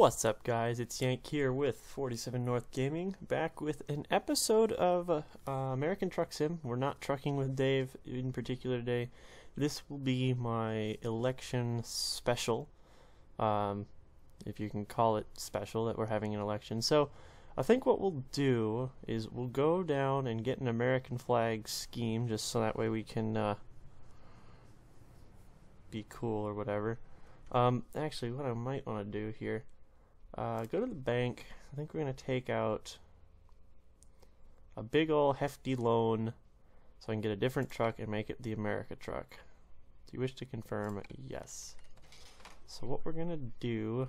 What's up, guys? It's Yank here with 47 North Gaming, back with an episode of American Truck Sim. We're not trucking with Dave in particular today. This will be my election special, if you can call it special, that we're having an election. So I think what we'll do is we'll go down and get an American flag scheme, just so that way we can be cool or whatever. Actually, what I might want to do here, go to the bank. I think we're going to take out a big ol' hefty loan so I can get a different truck and make it the America truck. Do you wish to confirm? Yes. So what we're going to do,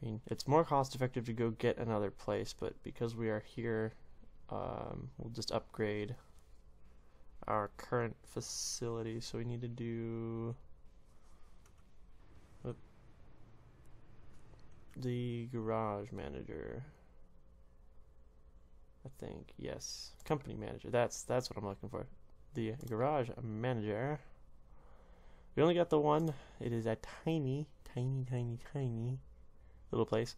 I mean, it's more cost effective to go get another place, but because we are here, we'll just upgrade our current facility. So we need to do the garage manager, I think. Yes, company manager. That's what I'm looking for. The garage manager. We only got the one. It is a tiny little place.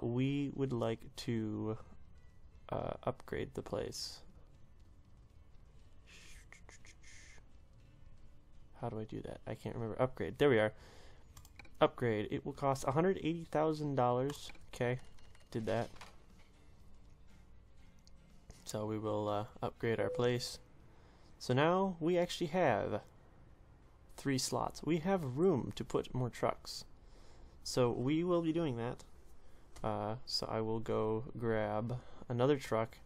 We would like to upgrade the place. How do I do that? I can't remember. Upgrade. There we are. Upgrade. It will cost $180,000. Okay, did that. So we will upgrade our place. So now we actually have 3 slots. We have room to put more trucks. So we will be doing that. So I will go grab another truck.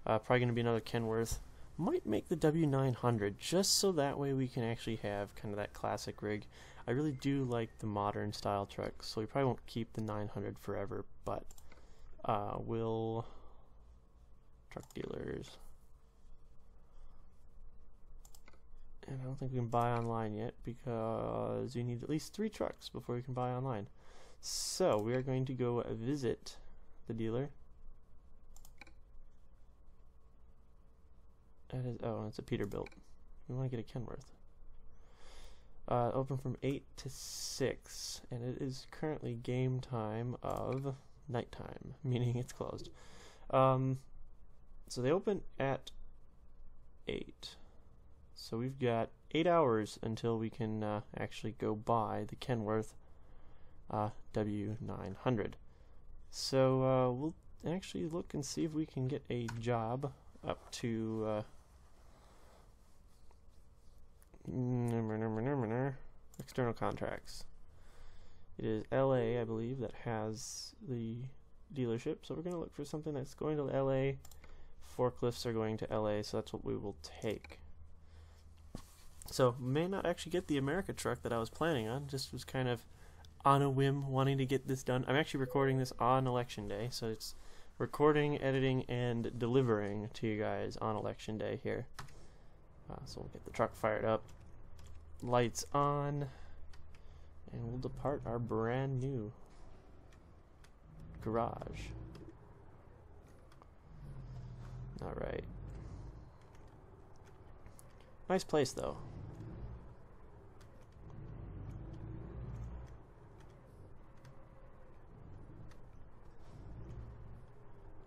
Probably going to be another Kenworth. Might make the W900 just so that way we can actually have kind of that classic rig. I really do like the modern style trucks, so we probably won't keep the 900 forever, but we'll truck dealers. And I don't think we can buy online yet because you need at least 3 trucks before you can buy online. So we are going to go visit the dealer. That is, oh, it's a Peterbilt. We want to get a Kenworth. Open from 8 to 6, and it is currently game time of nighttime, meaning it's closed. So they open at 8. So we've got 8 hours until we can actually go buy the Kenworth W900. So we'll actually look and see if we can get a job up to external contracts. It is LA, I believe, that has the dealership, so we're going to look for something that's going to LA. Forklifts are going to LA, so that's what we will take. So may not actually get the America truck that I was planning on, just was kind of on a whim wanting to get this done. I'm actually recording this on election day, so it's recording, editing, and delivering to you guys on election day here. So we'll get the truck fired up, lights on, and we'll depart our brand new garage. Alright. Nice place though.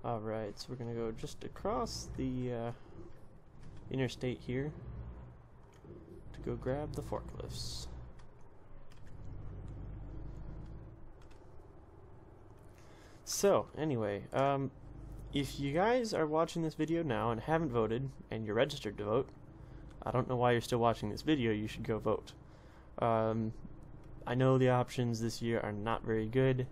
Alright, so we're gonna go just across the interstate here to go grab the forklifts. So anyway, if you guys are watching this video now and haven't voted and you're registered to vote, I don't know why you're still watching this video. You should go vote. I know the options this year are not very good,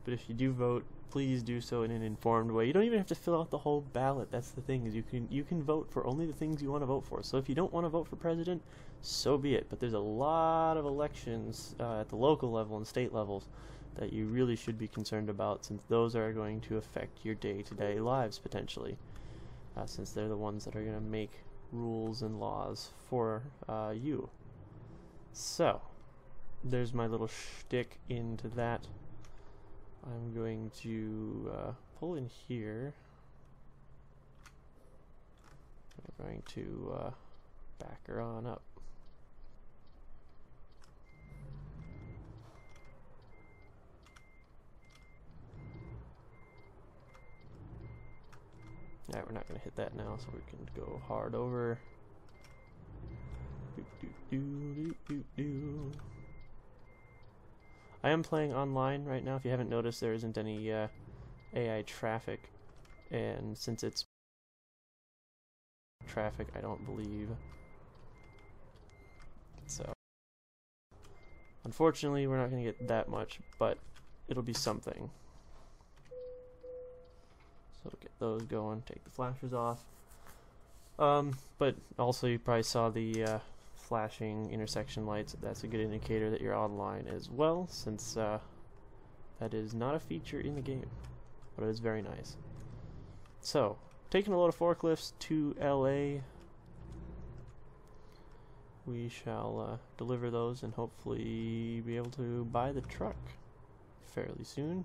but if you do vote, please do so in an informed way. You don't even have to fill out the whole ballot. That's the thing, is you can vote for only the things you want to vote for. So if you don't want to vote for president, so be it. But there's a lot of elections at the local level and state levels that you really should be concerned about, since those are going to affect your day-to-day lives potentially, since they're the ones that are going to make rules and laws for you. So there's my little shtick into that. I'm going to pull in here. I'm going to back her on up. Alright, we're not going to hit that now, so we can go hard over. I am playing online right now. If you haven't noticed, there isn't any AI traffic, and since it's traffic, I don't believe. So, unfortunately, we're not going to get that much, but it'll be something. So get those going, take the flashers off. But also you probably saw the flashing intersection lights. That's a good indicator that you're online as well, since that is not a feature in the game, but it is very nice. So, taking a load of forklifts to LA. We shall deliver those and hopefully be able to buy the truck fairly soon.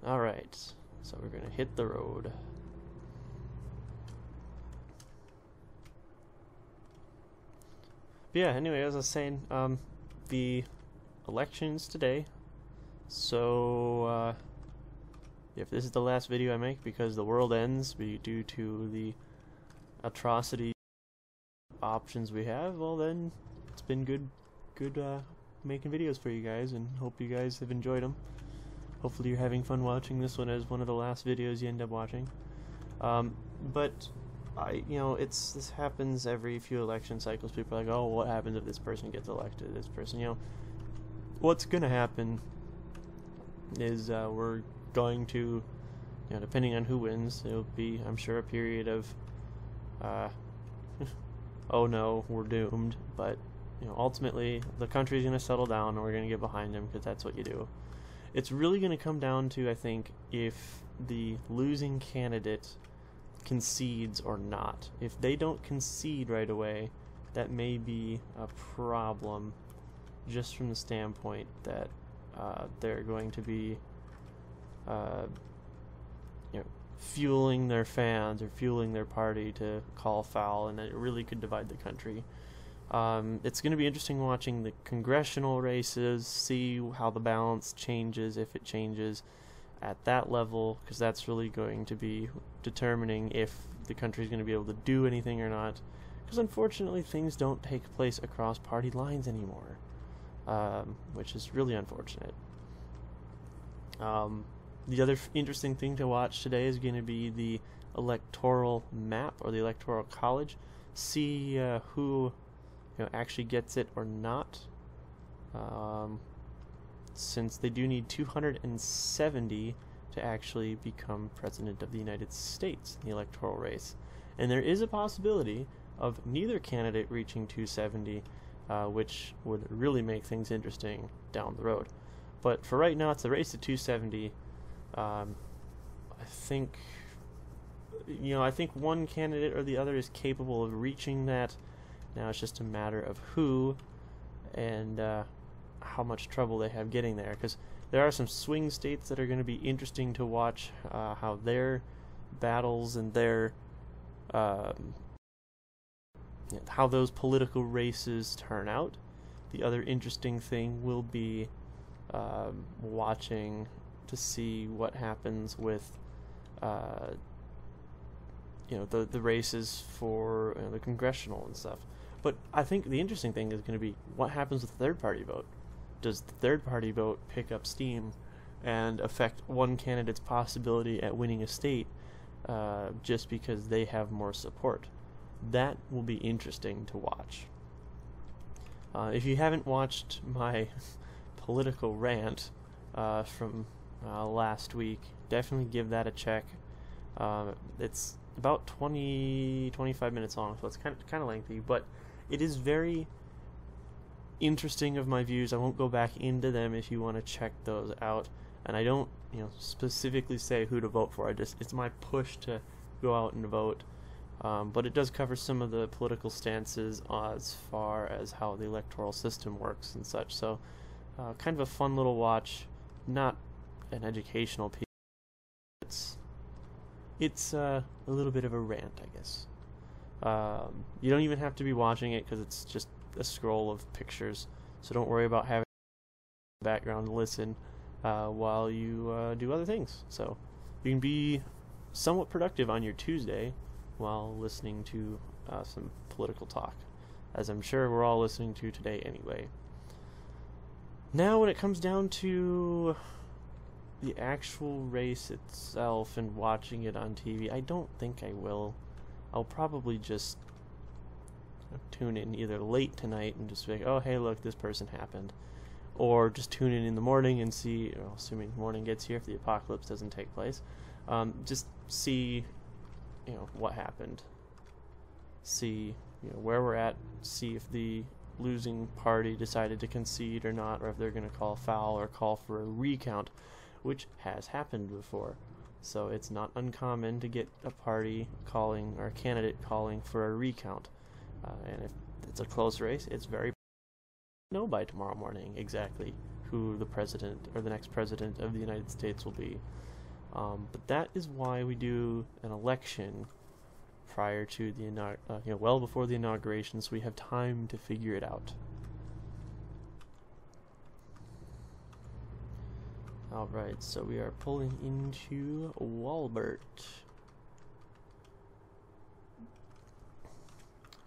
Alright, so we're gonna hit the road. But yeah, anyway, as I was saying, the election's today. So, if this is the last video I make because the world ends due to the atrocity options we have, well then, it's been good making videos for you guys, and hope you guys have enjoyed them. Hopefully you're having fun watching this one as one of the last videos you end up watching. But this happens every few election cycles. People are like, oh, what happens if this person gets elected? This person, what's gonna happen is we're going to, depending on who wins, it'll be, I'm sure, a period of, oh no, we're doomed. But ultimately, the country's gonna settle down, and we're gonna get behind them because that's what you do. It's really going to come down to, I think, if the losing candidate concedes or not. If they don't concede right away, that may be a problem, just from the standpoint that they're going to be fueling their fans or fueling their party to call foul, and it really could divide the country. It's going to be interesting watching the congressional races, see how the balance changes, if it changes at that level, because that's really going to be determining if the country is going to be able to do anything or not, because unfortunately things don't take place across party lines anymore, which is really unfortunate. The other interesting thing to watch today is going to be the electoral map, or the electoral college, see who actually gets it or not, since they do need 270 to actually become president of the United States in the electoral race. And there is a possibility of neither candidate reaching 270, which would really make things interesting down the road. But for right now, it's a race to 270. I think one candidate or the other is capable of reaching that. Now it's just a matter of who and how much trouble they have getting there, because there are some swing states that are going to be interesting to watch how their battles and their how those political races turn out. The other interesting thing will be watching to see what happens with the races for the congressional and stuff. But I think the interesting thing is going to be what happens with the third-party vote. Does the third-party vote pick up steam and affect one candidate's possibility at winning a state just because they have more support? That will be interesting to watch. If you haven't watched my political rant from last week, definitely give that a check. It's about 20-25 minutes long, so it's kind of lengthy, but it is very interesting of my views. I won't go back into them if you want to check those out, and I don't specifically say who to vote for. It's my push to go out and vote, but it does cover some of the political stances as far as how the electoral system works and such. So kind of a fun little watch, not an educational piece. It's a little bit of a rant, I guess. You don't even have to be watching it, because it's just a scroll of pictures, so don't worry about having background to listen while you do other things. So you can be somewhat productive on your Tuesday while listening to some political talk, as I'm sure we're all listening to today anyway. Now when it comes down to the actual race itself and watching it on TV, I don't think I will. I'll probably just tune in either late tonight and just be like, oh hey look, this person happened, or just tune in the morning and see, assuming morning gets here if the apocalypse doesn't take place, just see what happened, see where we're at, see if the losing party decided to concede or not, or if they're going to call foul or call for a recount, which has happened before. So it's not uncommon to get a party calling, or a candidate calling for a recount, and if it's a close race, it's very know by tomorrow morning exactly who the president or the next president of the United States will be. But that is why we do an election prior to the well before the inauguration, so we have time to figure it out. Alright, so we are pulling into Walbert.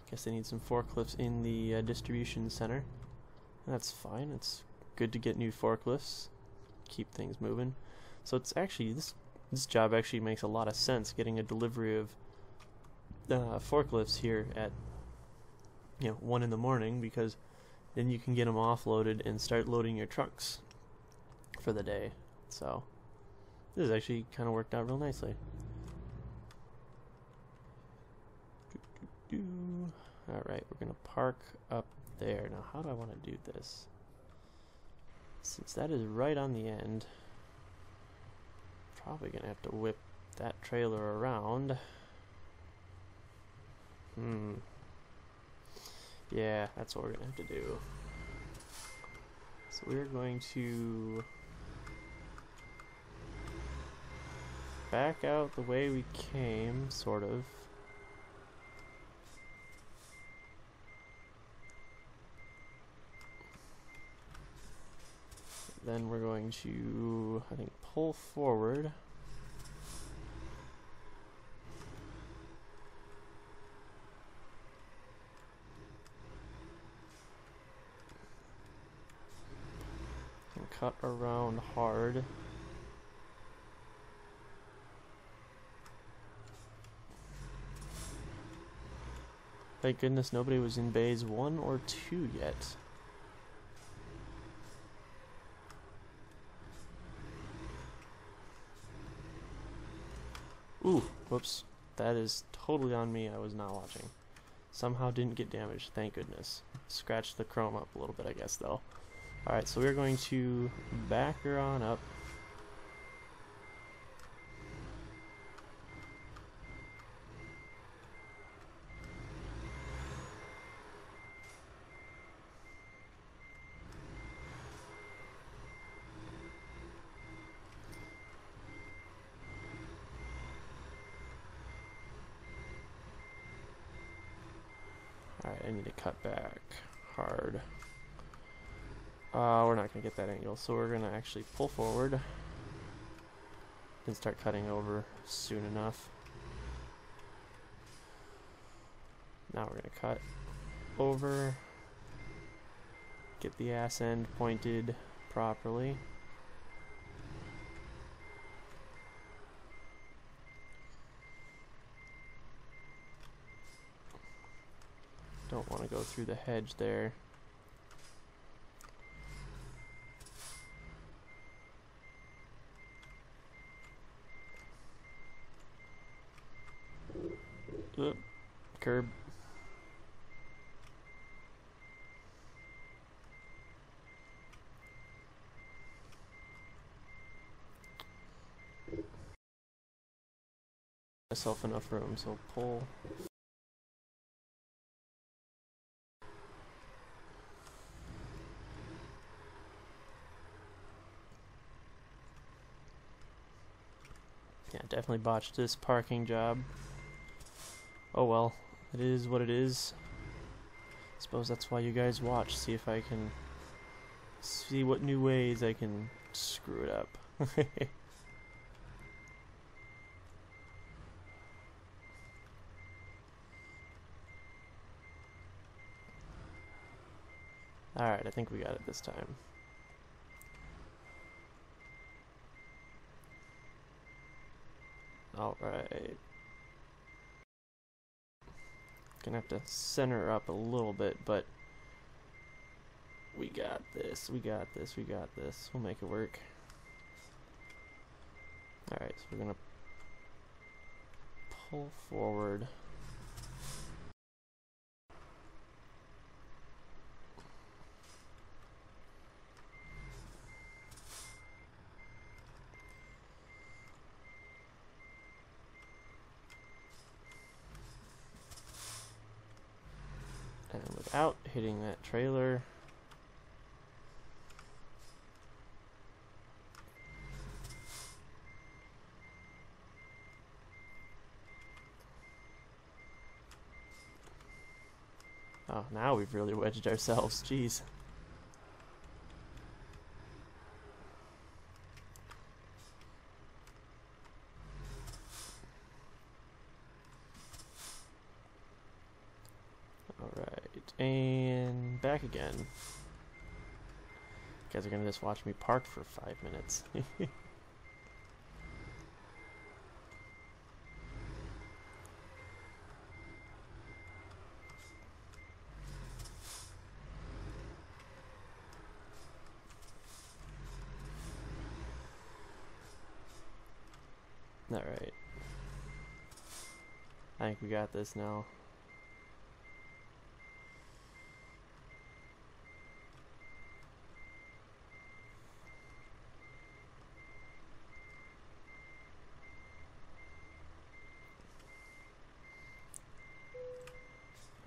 Guess they need some forklifts in the distribution center. That's fine, it's good to get new forklifts, keep things moving. So it's actually, this job actually makes a lot of sense, getting a delivery of forklifts here at 1 in the morning, because then you can get them offloaded and start loading your trucks for the day. So this has actually kind of worked out real nicely. Alright, we're gonna park up there. Now how do I want to do this? Since that is right on the end, probably gonna have to whip that trailer around. Yeah, that's what we're gonna have to do. So we're going to back out the way we came, sort of. Then we're going to, I think, pull forward. And cut around hard. Thank goodness nobody was in bays 1 or 2 yet. Ooh, whoops. That is totally on me. I was not watching. Somehow didn't get damaged, thank goodness. Scratched the chrome up a little bit, I guess, though. Alright, so we're going to back her on up. Alright, I need to cut back hard. We're not going to get that angle, so we're going to actually pull forward and start cutting over soon enough. Now we're going to cut over, get the ass end pointed properly. Don't want to go through the hedge there. Oop, curb. Myself enough room, so pull. Yeah, definitely botched this parking job. Oh well, it is what it is. Suppose that's why you guys watch. See if I can see what new ways I can screw it up. Alright, I think we got it this time. Alright. Gonna have to center up a little bit, but we got this, we got this, we got this. We'll make it work. Alright, so we're gonna pull forward. And without hitting that trailer. Oh, now we've really wedged ourselves, jeez. Alright, and back again. You guys are gonna just watch me park for 5 minutes. Alright. I think we got this now.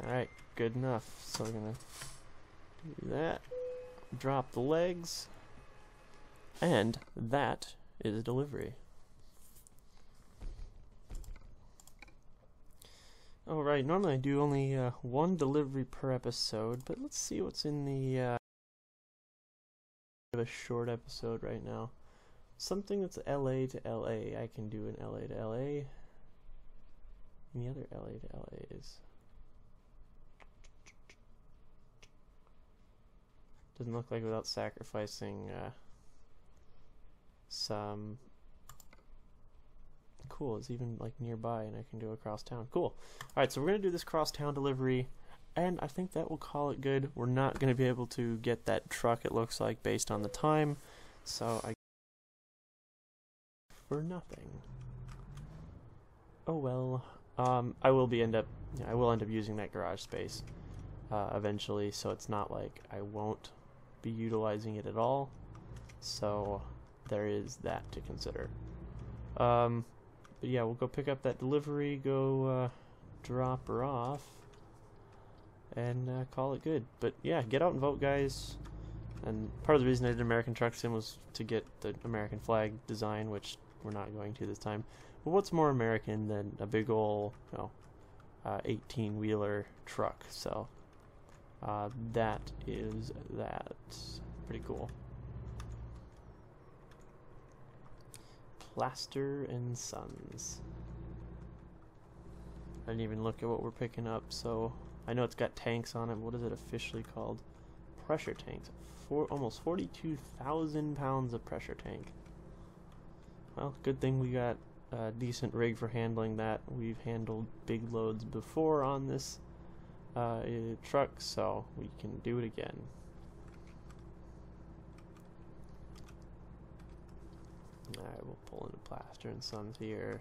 Alright, good enough. So we're gonna do that. Drop the legs. And that is delivery. Alright, normally I do only one delivery per episode, but let's see what's in the a short episode right now. Something that's LA to LA, I can do an LA to LA. Any other LA to LAs? Doesn't look like without sacrificing some. Cool, it's even like nearby and I can do across town. Cool. Alright, so we're going to do this cross town delivery and I think that will call it good. We're not going to be able to get that truck, it looks like, based on the time. So I for nothing. Oh well. I will end up using that garage space eventually, so it's not like I won't be utilizing it at all. So there is that to consider. But yeah, we'll go pick up that delivery, go drop her off, and call it good. But yeah, get out and vote, guys. And part of the reason I did American Truck Sim was to get the American flag design, which we're not going to this time. But what's more American than a big ol' 18-wheeler truck? So that is that. Pretty cool. Plaster and Sons. I didn't even look at what we're picking up, so I know it's got tanks on it. What is it officially called? Pressure tanks. Almost 42,000 pounds of pressure tank. Well, good thing we got a decent rig for handling that. We've handled big loads before on this truck, so we can do it again. Alright, we'll pull into Plaster and Sons here.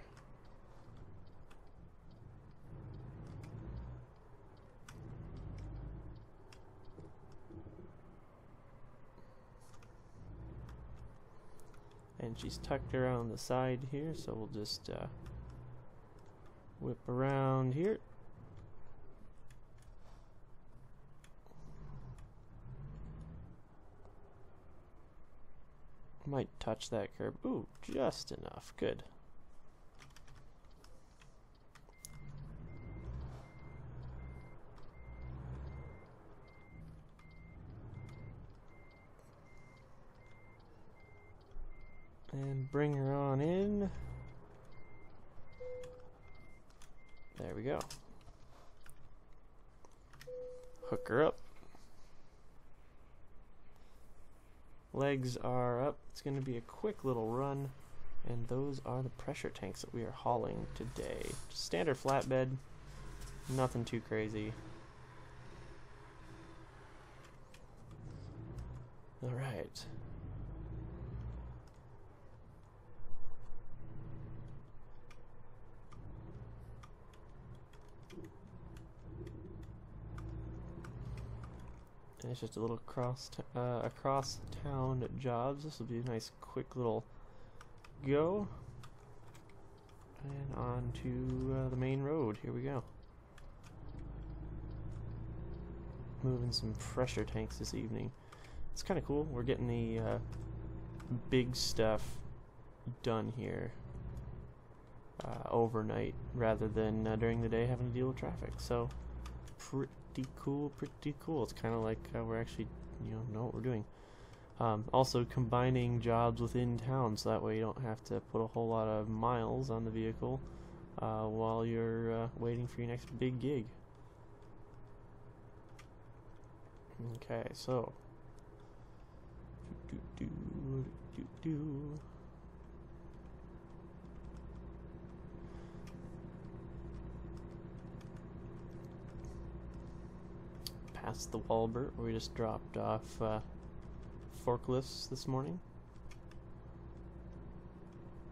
And she's tucked around the side here, so we'll just whip around here. Might touch that curb. Ooh, just enough. Good. And bring her on in. There we go. Hook her up. Legs are up. It's going to be a quick little run. And those are the pressure tanks that we are hauling today. Just standard flatbed. Nothing too crazy. Alright. And it's just a little across town jobs. This will be a nice quick little go. And on to the main road. Here we go. Moving some pressure tanks this evening. It's kind of cool. We're getting the big stuff done here overnight rather than during the day having to deal with traffic. So pretty cool, pretty cool. It's kind of like we're actually, know what we're doing. Also combining jobs within town, so that way you don't have to put a whole lot of miles on the vehicle while you're waiting for your next big gig. Okay, so past the Walbert, where we just dropped off forklifts this morning.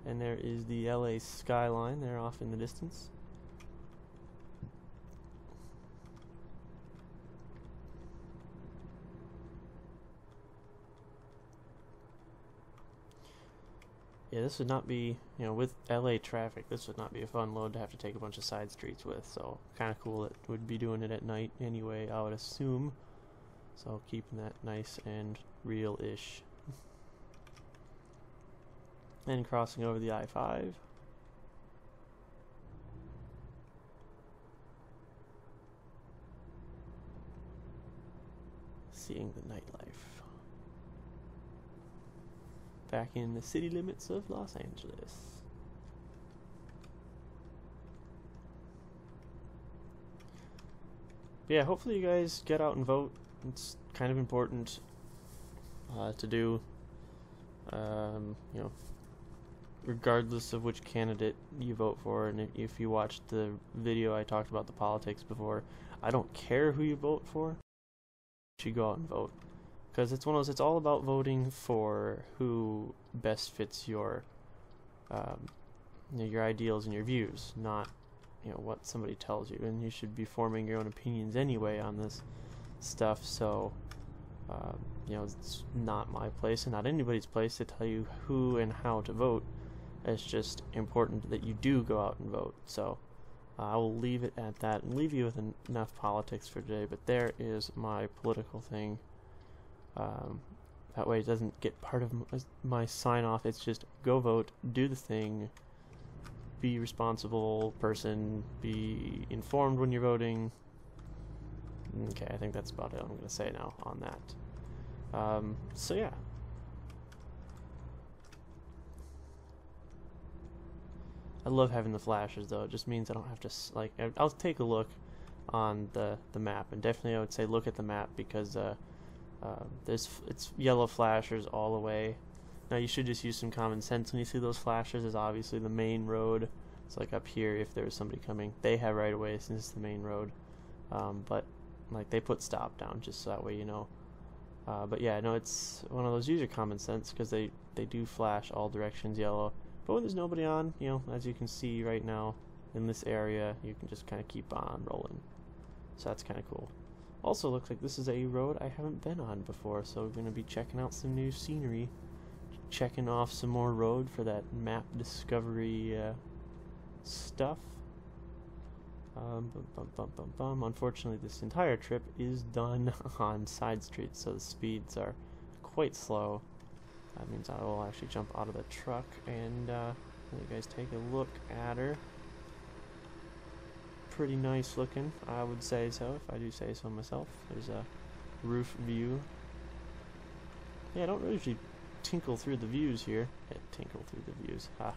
And there is the LA skyline there off in the distance. Yeah, this would not be, with LA traffic, this would not be a fun load to have to take a bunch of side streets with. So kind of cool that we'd be doing it at night anyway, I would assume. So keeping that nice and real-ish. And crossing over the I-5. Seeing the nightlife. Back in the city limits of Los Angeles. Yeah, hopefully you guys get out and vote. It's kind of important to do. Regardless of which candidate you vote for, and if you watched the video I talked about the politics before, I don't care who you vote for. You should go out and vote. Because it's one of those, it's all about voting for who best fits your ideals and your views, not what somebody tells you. And you should be forming your own opinions anyway on this stuff. So it's not my place and not anybody's place to tell you who and how to vote. It's just important that you do go out and vote. So I will leave it at that and leave you with enough politics for today. But there is my political thing. That way it doesn't get part of my sign-off. It's just go vote, do the thing, be a responsible person, be informed when you're voting. Okay, I think that's about it I'm going to say now on that. So yeah. I love having the flashes though. It just means I don't have to, I'll take a look on the map, and definitely I would say look at the map because it's yellow flashers all the way. Now you should just use some common sense when you see those flashers. Is obviously the main road. It's like up here if there was somebody coming, they have right away since it's the main road. But they put stop down just so that way you know. But yeah, no, it's one of those use your common sense because they do flash all directions yellow. But when there's nobody on, as you can see right now in this area, you can just kind of keep on rolling. So that's kind of cool. Also looks like this is a road I haven't been on before, so we're going to be checking out some new scenery, checking off some more road for that map discovery stuff. Unfortunately, this entire trip is done on side streets, so the speeds are quite slow. That means I will actually jump out of the truck and let you guys take a look at her. Pretty nice looking, I would say so, if I do say so myself. There's a roof view. Yeah, I don't usually tinkle through the views here. Tinkle through the views. Ha.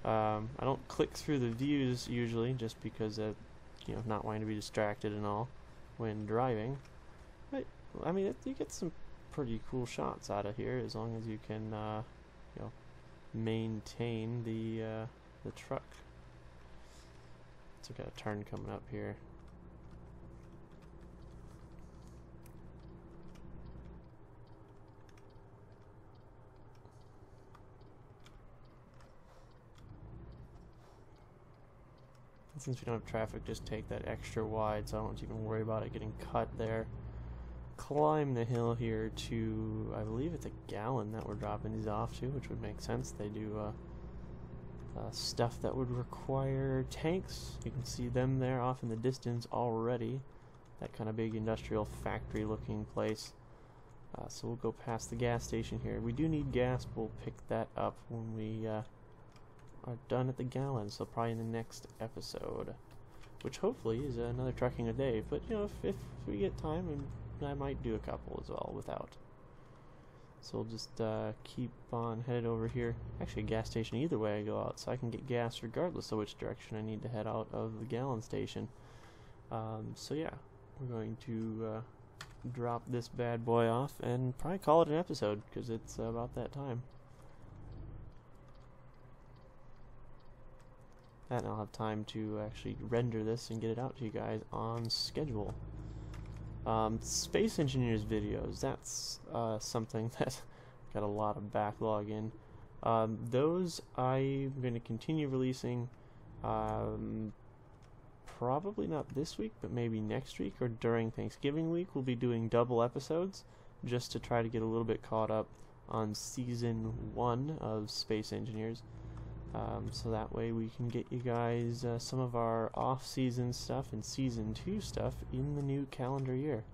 I don't click through the views usually, just because of, you know, not wanting to be distracted and all when driving. But I mean, you get some pretty cool shots out of here as long as you can, you know, maintain the truck. So we got a turn coming up here. And since we don't have traffic, just take that extra wide, so I don't have to even worry about it getting cut there. Climb the hill here to, I believe it's a gallon that we're dropping these off to, which would make sense. They do stuff that would require tanks. You can see them there off in the distance already. That kind of big industrial factory looking place. So we'll go past the gas station here. We do need gas. We'll pick that up when we are done at the gallon, so probably in the next episode, which hopefully is another trucking a day. But you know, if we get time, and I might do a couple as well without. So we'll just keep on headed over here. Actually, a gas station either way I go out, so I can get gas regardless of which direction I need to head out of the gallon station. So yeah, we're going to drop this bad boy off and probably call it an episode, because it's about that time. And I'll have time to actually render this and get it out to you guys on schedule. Space Engineers videos, that's something that got a lot of backlog in. Those I'm going to continue releasing, probably not this week, but maybe next week or during Thanksgiving week. We'll be doing double episodes just to try to get a little bit caught up on Season 1 of Space Engineers. So that way we can get you guys some of our off-season stuff and Season 2 stuff in the new calendar year.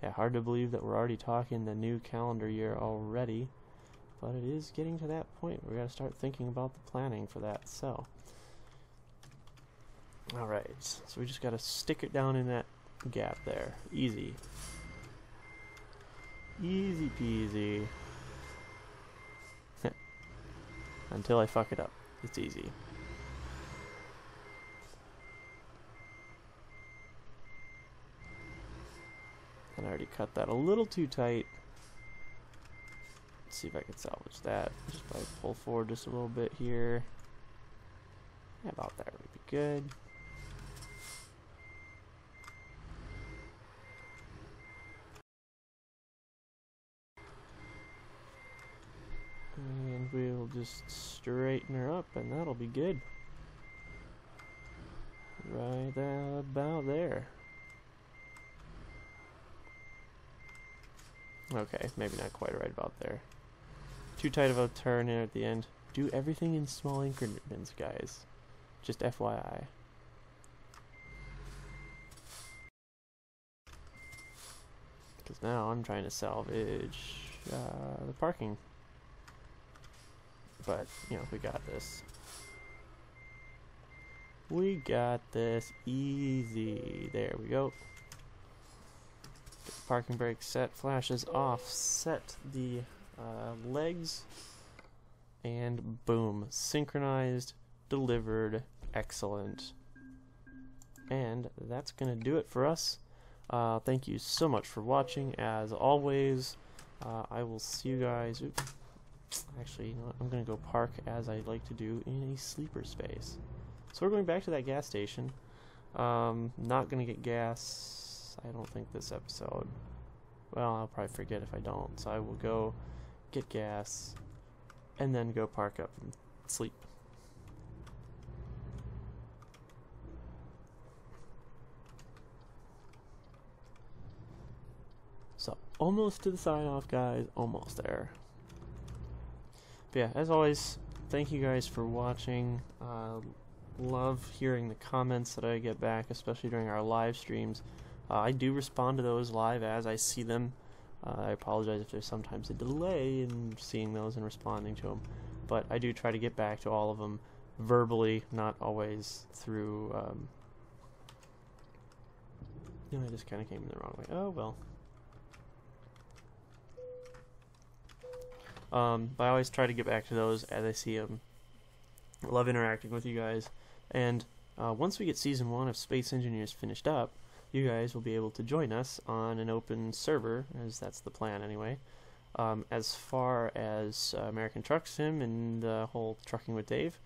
Yeah, hard to believe that we're already talking the new calendar year already, but it is getting to that point where we gotta start thinking about the planning for that, so. Alright, so we just gotta stick it down in that gap there. Easy. Easy peasy. Until I fuck it up. It's easy. And I already cut that a little too tight. Let's see if I can salvage that. Just probably pull forward just a little bit here. Yeah, about there would be good. And we'll just straighten her up, and that'll be good. Right about there. Okay, maybe not quite right about there. Too tight of a turn in at the end. Do everything in small increments, guys. Just FYI. Because now I'm trying to salvage the parking. But, you know, we got this. We got this easy. There we go. Get the parking brake set, flashes off, set the legs, and boom. Synchronized, delivered, excellent. And that's going to do it for us. Thank you so much for watching. As always, I will see you guys. Oops. Actually, you know what? I'm going to go park as I like to do in a sleeper space. So we're going back to that gas station. Not going to get gas, I don't think, this episode. Well, I'll probably forget if I don't. So I will go get gas and then go park up and sleep. So almost to the sign off, guys. Almost there. But yeah, as always, thank you guys for watching. Love hearing the comments that I get back, especially during our live streams. I do respond to those live as I see them. I apologize if there's sometimes a delay in seeing those and responding to them, but I do try to get back to all of them verbally, not always through, you know, I just kind of came in the wrong way. Oh, well. But I always try to get back to those as I see them. I love interacting with you guys. And once we get Season 1 of Space Engineers finished up, you guys will be able to join us on an open server, as that's the plan anyway. As far as American Truck Sim and the whole Trucking with Dave,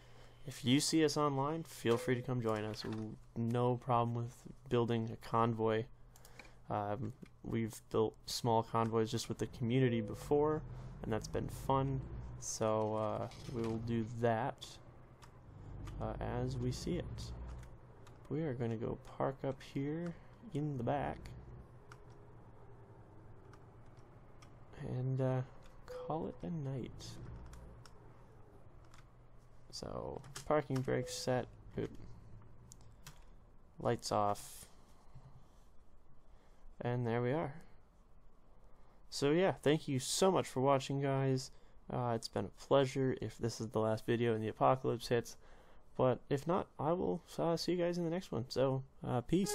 if you see us online, feel free to come join us. No problem with building a convoy. We've built small convoys just with the community before, and that's been fun. So we will do that as we see it. We are going to go park up here in the back and call it a night. So parking brakes set, good. Lights off, and there we are. So yeah, thank you so much for watching, guys. It's been a pleasure if this is the last video and the apocalypse hits, but if not, I will see you guys in the next one. So peace.